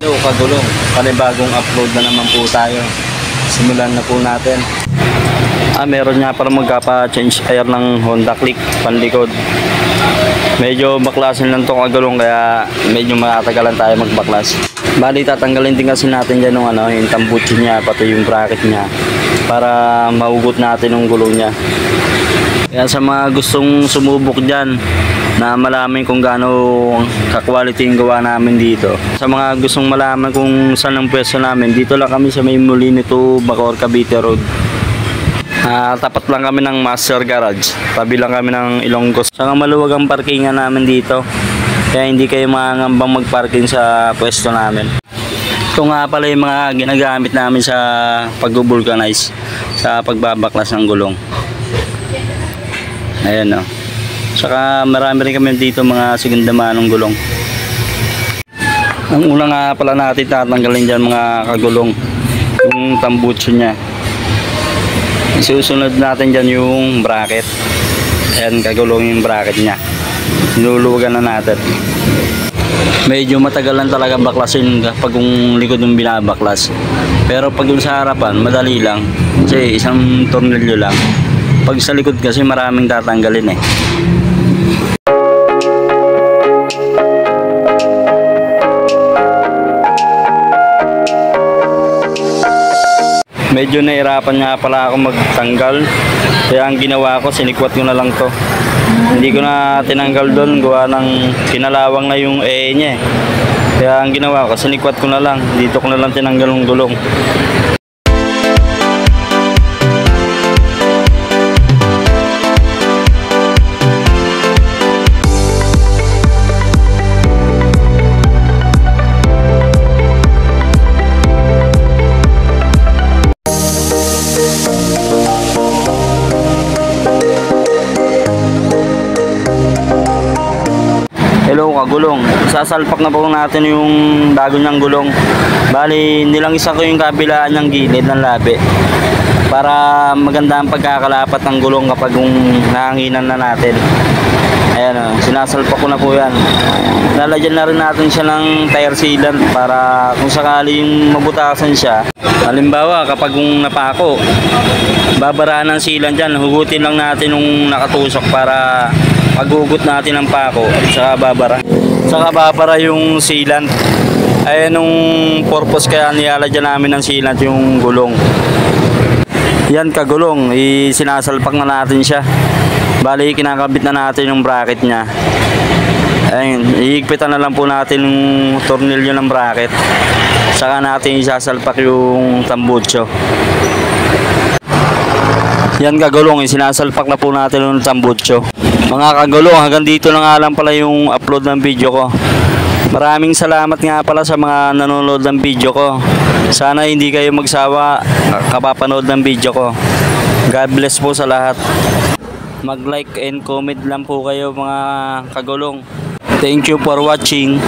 Hello kagulong, panibagong upload na naman po tayo. Simulan na po natin. Meron nga para magkapa-change air ng Honda Click panlikod. Medyo baklasin lang to kagulong, kaya medyo matagalan tayo magbaklas. Bali tatanggalin din kasi natin dyan yung tambucho niya, pati yung bracket niya, para mahugot natin yung gulong niya. Kaya sa mga gustong sumubok dyan na malaman kung gaano ka-quality yung gawa namin dito, sa mga gustong malaman kung saan ang pwesto namin, dito lang kami sa may Molinito, Bacoor, Cavite Road. Tapat lang kami ng Master Garage, tabi lang kami ng Ilonggo. Saka maluwag ang parkingan namin dito, kaya hindi kayo mangangambang magparking sa pwesto namin. Ito nga pala yung mga ginagamit namin sa pag-vulcanize, sa pagbabaklas ng gulong. Ayan o. Saka marami rin kami dito mga sigundaman ng gulong. Ang una nga pala natin tatanggalin dyan mga kagulong, yung tambucho nya. Isusunod natin dyan yung bracket. Ayan kagulong yung bracket nya. Niluluwagan na natin. Medyo matagalan talaga baklasin kapag yung likod yung binabaklas. Pero pag yung sa harapan, madali lang. Kasi isang tornilyo lang. Pag sa likod kasi maraming tatanggalin eh. Medyo nahirapan nga pala ako magtanggal. Kaya ang ginawa ko, sinikwat ko na lang to. Hindi ko na tinanggal doon, gawa ng kinalawang na yung niya eh. Kaya ang ginawa ko, sinikwat ko na lang. Dito ko na lang tinanggal yung gulong. Hello kagulong, sasalpak na po natin yung bago niyang gulong. Bali, nilang-isa ko yung kabilaan ng gilid ng labi para maganda ang pagkakalapat ng gulong kapag nahanginan na natin. Ayan o, sinasalpak ko na po yan. Lalagyan na rin natin siya ng tire sealant para kung sakali yung mabutasan siya. Halimbawa kapag napako, babaraan ng sealant dyan, hugutin lang natin yung nakatusok para paghugot natin ang pako at saka babara yung sealant. Ayan yung purpose kaya nilalagyan namin ng sealant yung gulong. Yan kagulong, sinasalpak na natin siya. Bali kinakabit na natin yung bracket nya. Ayun, ihigpitan na lang po natin yung tornilyo ng bracket. Saka natin isasalpak yung tambucho. Yan kagulong, sinasalpak na po natin yung tambucho. Mga kagulong, hanggang dito na nga lang pala yung upload ng video ko. Maraming salamat nga pala sa mga nanonood ng video ko. Sana hindi kayo magsawa kapapanood ng video ko. God bless po sa lahat. Mag-like and comment lang po kayo mga kagulong. Thank you for watching.